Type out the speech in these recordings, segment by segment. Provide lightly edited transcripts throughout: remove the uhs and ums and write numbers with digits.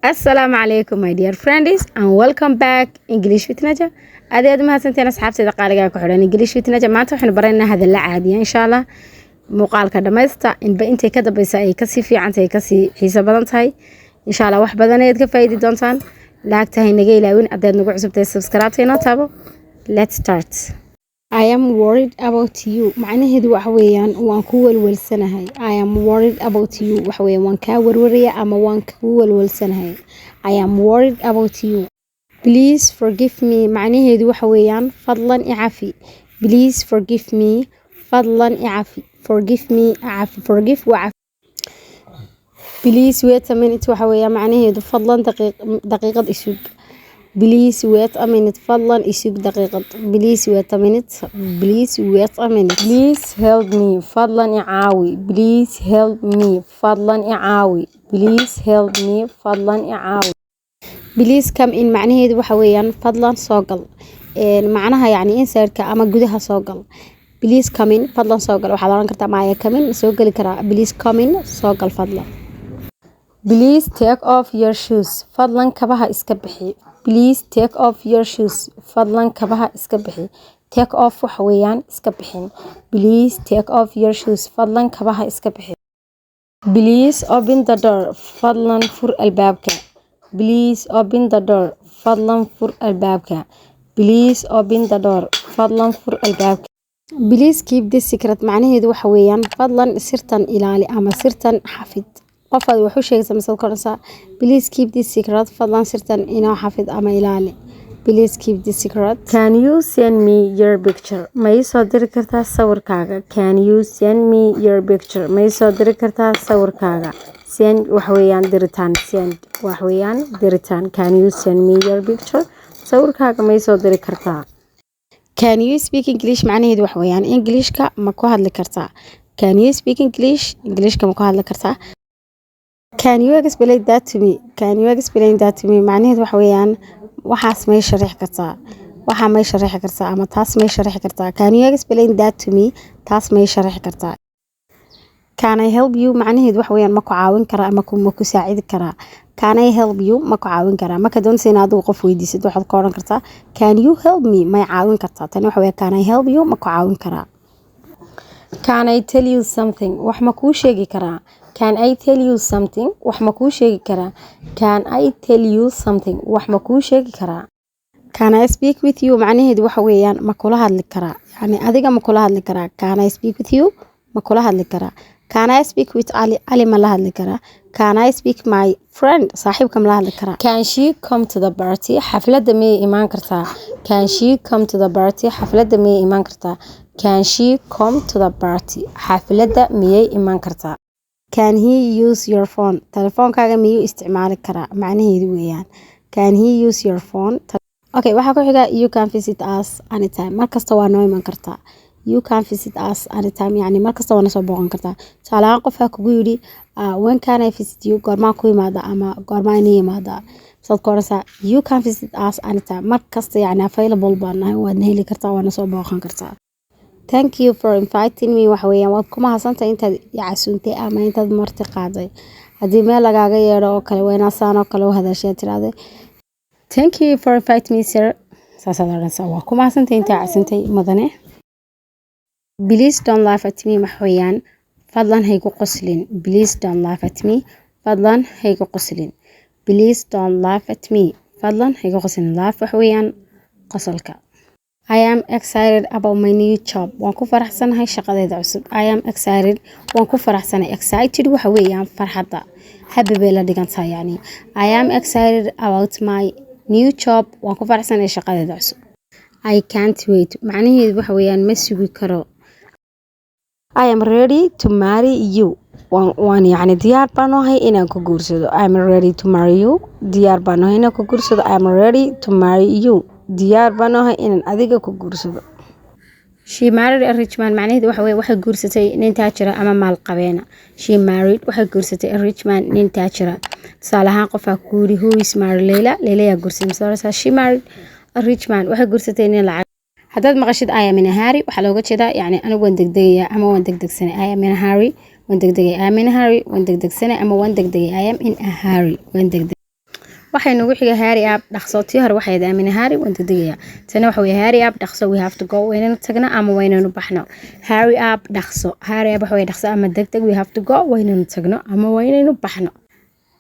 السلام عليكم my dear friends and welcome back English with Naja. aad mahadsanteen asxaabtayda qaaliga ku xiran English with Naja. maanta waxaan baraynaa hadal caadi ah insha Allah muuqaalka dhamaysta inba intay ka dambaysa ay ka sii fiican tahay ka sii xiiso badan tahay insha Allah wax badan ayaad ka faa'iidi doontaan laagtahay naga ilaawin adeed nagu cusubtay subscribe inoo taabo. Let's start. I am worried about you macnaheedu waxa weeyaan waan ku walwalsanahay. I am worried about you waxa weeyaan waan ka warwaraya ama waan ku walwalsanahay. I am worried about you. Please forgive me macnaheedu waxa weeyaan fadlan icafi. Please forgive me fadlan icafi. Forgive me icafi. Forgive wa cafi. Please wait a minute waxa weeyaan macnaheedu fadlan daqiiqad isug. Please wait a minute فضلا إسيب دقيقة. Please wait a minute. Please wait a minute. Please help me فضلا إعاوي. Please help me فضلا إعاوي. Please help me فضلا إعاوي. Please come in معناه وحويا فضلا صاقل. معناها يعني إنسان كأما جودها صاقل. Please come in فضلا صاقل. وحضرنا كرتا معايا كمين صاقل كرا. Please come in صاقل فضلا. Please take off your shoes فضلا كبها إسكبحي. Please take off your shoes فضلا كبها إسكبحي. Take off وحويان إسكبحين. Please take off your shoes فضلا كبها إسكبحي. Please open the door فضلا فر البابك. Please open the door فضلا فر البابك. Please open the door فضلا فر البابك. Please keep this secret معناه وحويان فضلا سرتا إلالي أما سرتا حفظ. قفل وحوشي سمسل كرسا. Please keep this secret فضلا سرتا إنا حافظ أما إلالي. Please keep this secret. Can you send me your picture ما يصدر كرتا صور كاغا. Can you send me your picture ما يصدر كرتا صور كاغا. send وحويان درتان send وحويان درتان. Can you send me your picture صور كاغا ما يصدر كرتا. Can you speak English معناه وحويان English كا مكو هاد لكرتا. Can you speak English كا مكو هاد لكرتا. Can you explain that to me? Can you explain that to me? معناه وحويان waxaas ma sharax kartaa. waxa ma sharax kartaa ama taas ma sharax kartaa. Can you explain that to me? taas ma sharax kartaa. Can I help you معناه وحويان ma ku caawin karaa ama ku saacidi karaa. Can I help you ma ku caawin karaa. marka doonaysa inaad qof weydiisid waxaad ka oran kartaa Can you help me ma caawin kartaa. tan waxa weeye Can I help you ma ku caawin karaa. Can I tell you something wax ma ku sheegi karaa. Can I tell you something wax ma ku sheegi karaa. Can I tell you something wax ma ku sheegi karaa. Can I speak with you macnaheedu waxa weeyaan ma kula hadli karaa. yani adiga ma kula hadli karaa. Can I speak with you ma kula hadli karaa. Can I speak with Ali ma la hadli karaa. Can I speak my friend saaxiibka ma la hadli karaa. Can she come to the party xafladda ma iman kartaa. Can she come to the party xafladda ma iman kartaa. Can she come to the party xafladda ma iman kartaa. Can he use your phone telefoonkaaga miyuu isticmaali karaa macnaheedu weeyaan. Can he use your phone. Okay waxa ku xiga you can visit us anytime markasta waa noo iman kartaa. You can visit us anytime yani markasta waa soo booqan kartaa. Salaam qofka kugu yiri when can I visit you goorma ku imaada ama goorma inay imaada. Sad korasa you can visit us anytime markasta yani available baan nahay waad heli kartaa waana soo booqan kartaa. Thank you for inviting me waxa weeyaan waad kuma hasantahay intaad yacasuuntay ama intaad marti qaaday. hadii meel lagaaga yeero oo kale wayna saan oo kale u hadashay tiraade Thank you for inviting me sir. Saasadarasa waa kuma hasantahay intaad yacasuuntay madane. Please don't laugh at me maxwayaan fadlan haygu qoslin. Please don't laugh at me fadlan haygu qoslin. Please don't laugh at me fadlan haygu qoslin. laugh waxwayaan qosolka. I am excited about my new job. waan ku faraxsanahay shaqadayda cusub. I am excited waan ku faraxsanahay. Excited waxa weeyaan farxadda. happy bay la dhigantahay yani. I am excited about my new job. waan ku faraxsanahay shaqadayda cusub. I can't wait macnaheedu waxa weeyaan ma sugi karo. I am ready to marry you. waan yani diyaar baan ahay inaan ku guursado. I am ready to marry you. diyaar baan ahay inaan ku guursado. I am ready to marry you. diyaar baan ahay inaan adiga ku guursado. She married a rich man macnaheedu waxa weeye waxay guursatay nin taajira ama maal qabeena. She married waxay guursatay a rich man nin taajira. Salahan qofka ku yiri who is married Leila. Leila yaa guursatay sababta she married a rich man waxay guursatay nin lacag. haddaad maqashid I am in a hurry waxaa looga jeedaa yani anigu waan degdegaya ama waan degdegsanay. I am in a hurry waan degdegay. I am in a hurry waan degdegsanay ama waan degdegay. I am in a hurry waan degdegay. waxay nagu xiga hurry up dhaqso tii hore waxay aamin hurry waan degdegaya tani waxa weeye hurry up dhaqso we have to go waynanu tagna ama waynanu baxno hurry up dhaqso waxa weeye dhaqso ama degdeg we have to go waynanu tagno ama waynanu baxno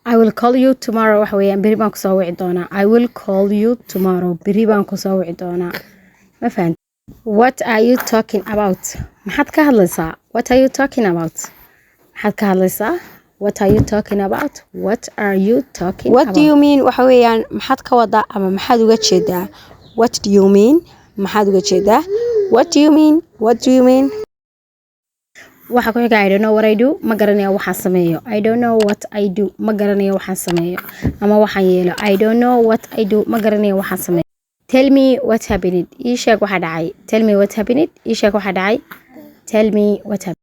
I will call you tomorrow waxa weeyaan bari baan ku soo wici doonaa I will call you tomorrow bari baan ku soo wici doonaa ma fahanti what are you talking about maxaad ka hadlaysaa what are you talking about maxaad ka hadlaysaa what are you talking about what are you talking what about? Do you mean waxa weeyaan maxaad ka wadaa ama maxaad uga jeedaa what do you mean maxaad uga jeedaa what do you mean what do you mean waxa ku xiga I don't know what I do ma garanayo waxaan sameeyo I don't know what I do ma garanayo waxaan sameeyo ama waxaan yeelo I don't know what I do ma garanayo waxaan sameeyo tell me what happened ii sheeg waxa dhacay tell me what happened ii sheeg waxa dhacay tell me what happened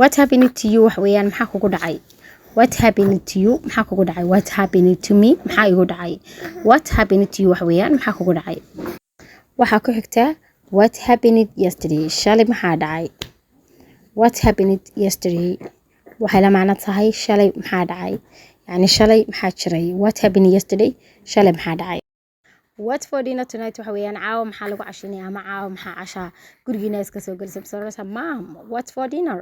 what happened to you wax weeyaan maxaa kugu dhacay what happened to you maxaa kugu dhacay what happened to me maxaa igu dhacay what happened to you wax weeyaan maxaa kugu dhacay waxa ku xigta what happened yesterday shalay maxaa dhacay what happened yesterday waxay la macno tahay shalay maxaa dhacay yani shalay maxaa jiray what happened yesterday shalay maxaa dhacay what for dinner tonight waxa weeyaan caawa maxaa lagu cashinaya ama caawa maxaa cashaa gurigiina iska soo gelisay sababta mom what for dinner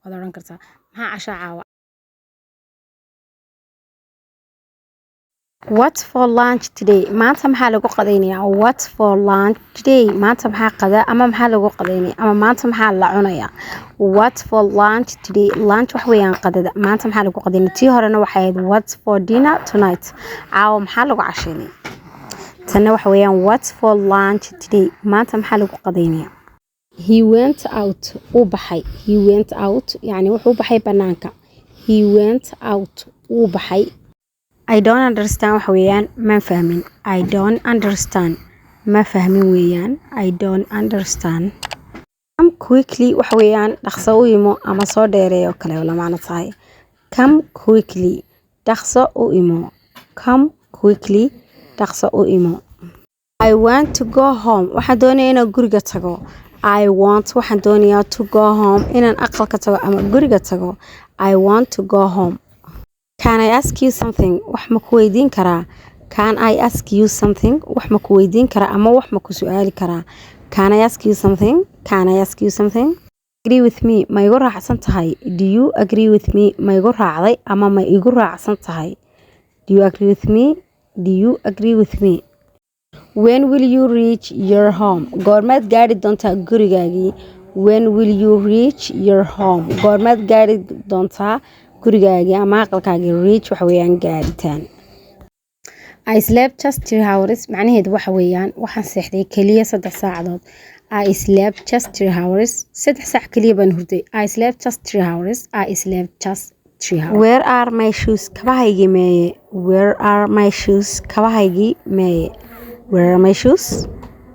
wada oran kartaa maxaa cashaa caawa what for lunch today maanta maxaa lagu qadaynayaa what for lunch today maanta maxaa qada ama maxaa lagu qadaynaya ama maanta maxaa la cunayaa what for lunch today lunch wax weeyaan qadada maanta maxaa lagu qadaynaya tii horena waxay ahayd what for dinner tonight caawa maxaa lagu cashaynaya tanna waxa weeyaan what for lunch today maanta maxaa lagu qadaynaya he went out uu baxay he went out yani wuxuu baxay banaanka he went out uu baxay I don't understand waxa weeyaan ma fahmin I don't understand ma fahmin weeyaan I don't understand come quickly waxa weeyaan dhaqso u imo ama soo dheereeyo kale wala macno tahay come quickly dhaqso u imo come quickly dhaqso u imo I want to go home waxa doonaya inaan guriga tago I want waxaan doonayaa to go home inaan aqalka tago ama guriga tago I want to go home Can I ask you something wax ma ku weydiin karaa Can I ask you something wax ma ku weydiin karaa ama wax ma ku su'aali karaa Can I ask you something Can I ask you something Agree with me ma igu raacsan tahay Do you agree with me ma igu raacday ama ma igu raacsan tahay Do you agree with me Do you agree with me When will you reach your home goormaad gaari doontaa gurigaagii When will you reach your home goormaad gaari doontaa gurigaagii ama aqalkaagii reach waxa weeyaan gaaritaan I slept just 3 hours macnaheedu waxa weeyaan waxaan seexday kaliya 3 saacadood I slept just 3 hours 3 saac kaliya baan hurday I slept just 3 hours I slept just 3 hours Where are my shoes kabahaygii meeye Where are my shoes kabahaygii meeye Where are my shoes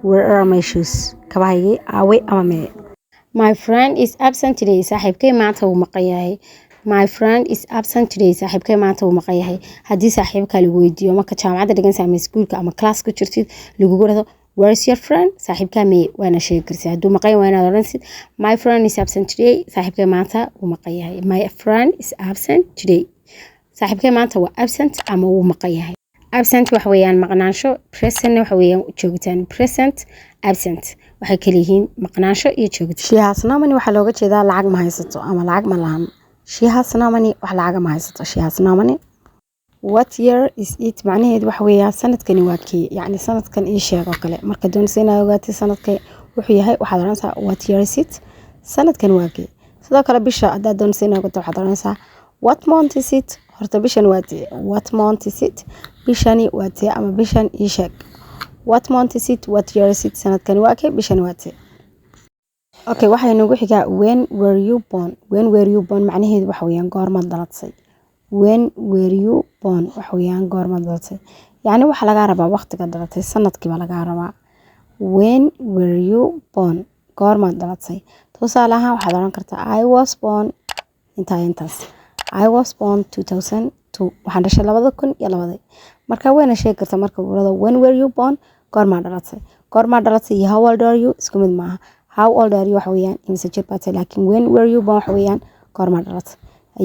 Where are my shoes kabahaygii aaway ama meeye My friend is absent today saaxiibkay maanta wuu maqan yahay My friend is absent today saaxiibkay maanta wuu maqan yahay haddii saaxiibka lagu weydiiyo marka jaamacadda dhiganaysa ama iskuulka ama class ku jirtid lagu gurado where is your friend saaxiibka mee waana sheegi kartaa hadduu maqan yahay waana oranaysid my friend is absent today saaxiibkay maanta wuu maqan yahay my friend is absent today saaxiibkay maanta waa absent ama wuu maqan yahay absent wax weeyaan maqnaansho present wax weeyaan joogitaan present absent waxay kala yihiin maqnaansho iyo joogitaan she has no money waxa looga jeedaa lacag ma haysato ama lacag ma lahan she has no money wax lacag ma haysato she has no money what year is it macnaheedu wax weeyaa sanadkani waa kii yani sanadkan ii sheeg oo kale marka doonaysa inaad ogaatid sanadka wuxuu yahay waxaad oranaysaa what year is it sanadkan waa kii sidoo kale bisha haddaad doonaysa inaad ogaato waxaad oranaysaa what month is it horta bishan waa tee what month is it bishani waa tee ama bishan ii sheeg what month is it what year is it sanadkani waa kii bishani waa tee Okay waxay nagu xigaa when were you born macnaheedu waxa weeyaan goormaad dhalatay when were you born waxa weeyaan goormaad dhalatay yani waxa laga rabaa waqtiga dhalatay sanadkiiba laga rabaa when were you born goormaad dhalatay tusaale ahaan waxaad oran kartaa I was born intaas I was born 2002 waxaan dhashay 2002 marka wayna sheegi kartaa marka urada when were you born goormaad dhalatay iyo how old are you isku mid maaha How old are you waxa weeyaan imisa jir baad tahay laakiin when were you born waxa weeyaan goorma dhalatay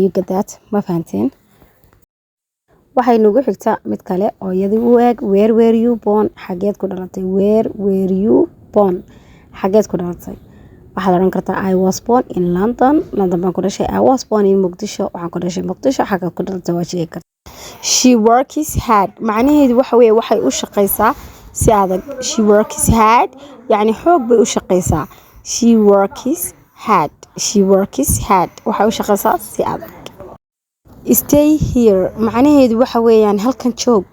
you get that ma fahanteen waxay nagu xigtaa mid kale oo iyada u eg where were you born xageed ku dhalatay where were you born xageed ku dhalatay waxaad oran kartaa I was born in London baan ku dhashay I was born in Muqdisho waxaan ku dhashay Muqdisho xageed ku dhalatay waa sheegi kartaa she works hard macnaheedu waxa weeye waxay u shaqeysaa si adag she works hard yani xoog bay u shaqeysaa she works hard waxay u shaqeysaa si adag stay here macnaheedu waxa weeyaan halkan joog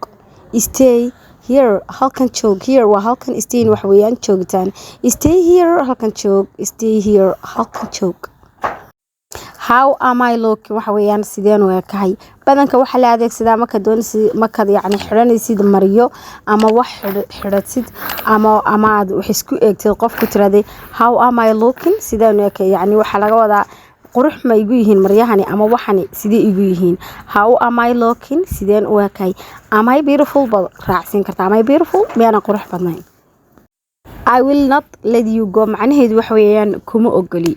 stay here halkan joog here waa halkan stay waxa weeyaan joogitaan stay here halkan joog stay here halkan joog how am I looking waxa weeyaan sideen u ekahay badanka waxa la adeegsadaa marka doonaysid marka yani xiranaysid mariyo ama wax xiratid ama aad wax isku eegtid qofku tiraday how am I looking sideen u ekahay yani waxa laga wadaa qurux ma igu yihiin maryahani ama waxani sidee igu yihiin how am I looking sideen u ekahay am I beautiful bal raacsin kartaa am I beautiful miyana qurux badnayn I will not let you go macnaheedu waxa weeyaan kuma ogoli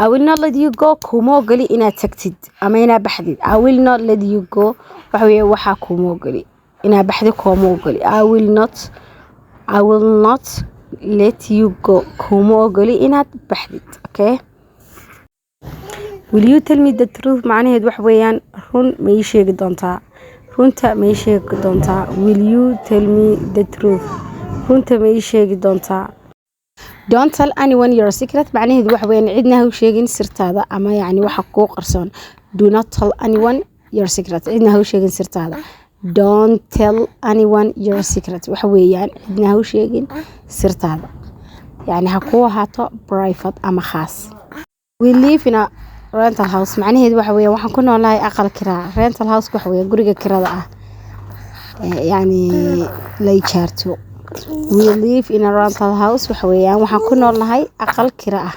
I will not let you go kuma ogoli inaad tagtid ama inaad baxdid I will not let you go waxa weeye waxa kuma ogoli inaad baxdid kuma ogoli I will not let you go kuma ogoli inaad baxdid okay will you tell me the truth macnaheedu waxa weeyaan run ma ii sheegi doontaa runta ma ii sheegi doontaa will you tell me the truth runta ma ii sheegi doontaa don't tell anyone your secret macnaheedu waxa weeyaan cidna ha u sheegin sirtaada ama yani waxa ku qarsoon do not tell anyone your secret cidna ha u sheegin sirtaada don't tell anyone your secret waxa weeyaan cidna ha u sheegin sirtaada yani ha ku ahaato private ama khaas we live in a rental house macnaheedu waxa weeyaan waxaan ku noolahay aqal kiraa rental house waxa weeyaan guriga kirada ah yani la ijaarto we live in a rental house waxa weeyaan waxaan ku noolahay aqal kira ah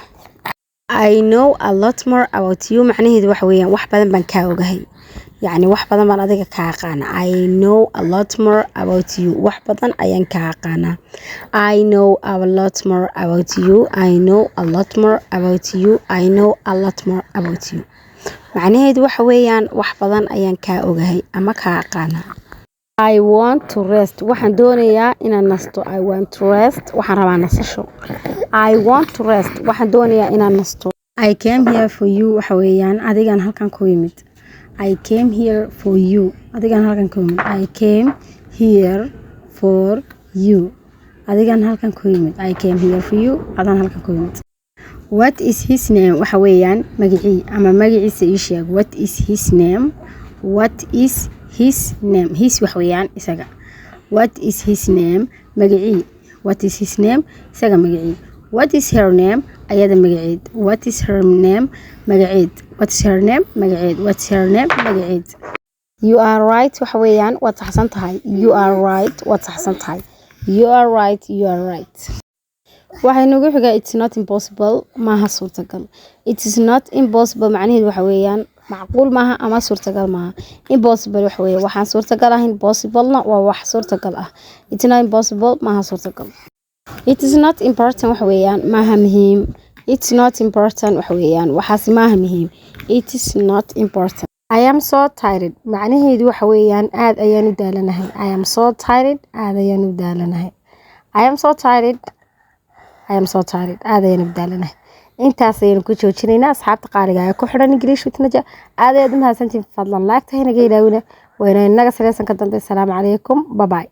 I know a lot more about you macnaheedu waxa weeyaan wax badan baan ka ogahay yani wax badan baan adiga ka aqaan I know a lot more about you wax badan ayaan ka aqaana I know a lot more about you I know a lot more about you I know a lot more about you macnaheedu waxa weeyaan wax badan ayaan ka ogahay ama ka aqaana I want to rest waxaan doonayaa inaan nasto I want to rest waxaan rabaa nasasho I want to rest waxaan doonayaa inaan nasto I came here for you waxa weeyaan adigan halkan ku yimid I came here for you adigan halkan ku yimid I came here for you adigan halkan ku yimid I came here for you adan halkan ku yimid what is his name waxa weeyaan magacii ama magaciisa ii sheeg what is his name what is his name his waxa weeyaan isaga what is his name magacii what is his name isaga magacii what is her name ayada magaceed what is her name magaceed what is her name magaceed what is her name magaceed you are right waxa weeyaan waad saxsan tahay you are right waad saxsan tahay you are right you are right waxay nagu xigaa it's not impossible maaha suurtagal it is not impossible macnaheedu waxa weeyaan macquul maaha ama suurtagal maaha impossible waxa weeye waxaan suurtagal ahayn possible-na waa wax suurtagal ah it's not impossible maaha suurtagal it is not important waxa weeyaan maaha muhiim it's not important waxa weeyaan waxaas maaha muhiim it is not important I am so tired macnaheedu waxa weeyaan aad ayaan u daalanahay I am so tired aad ayaan u daalanahay I am so tired aad ayaan u daalanahay intaas ayaan ku joojinaynaa asxaabta qaaliga ee ku xiran English with Naja aad ayaad u mahadsantihiin fadlan like tahayna geedaawina wayna inaga saleysan ka dambe. Assalamu calaykum, bye bye.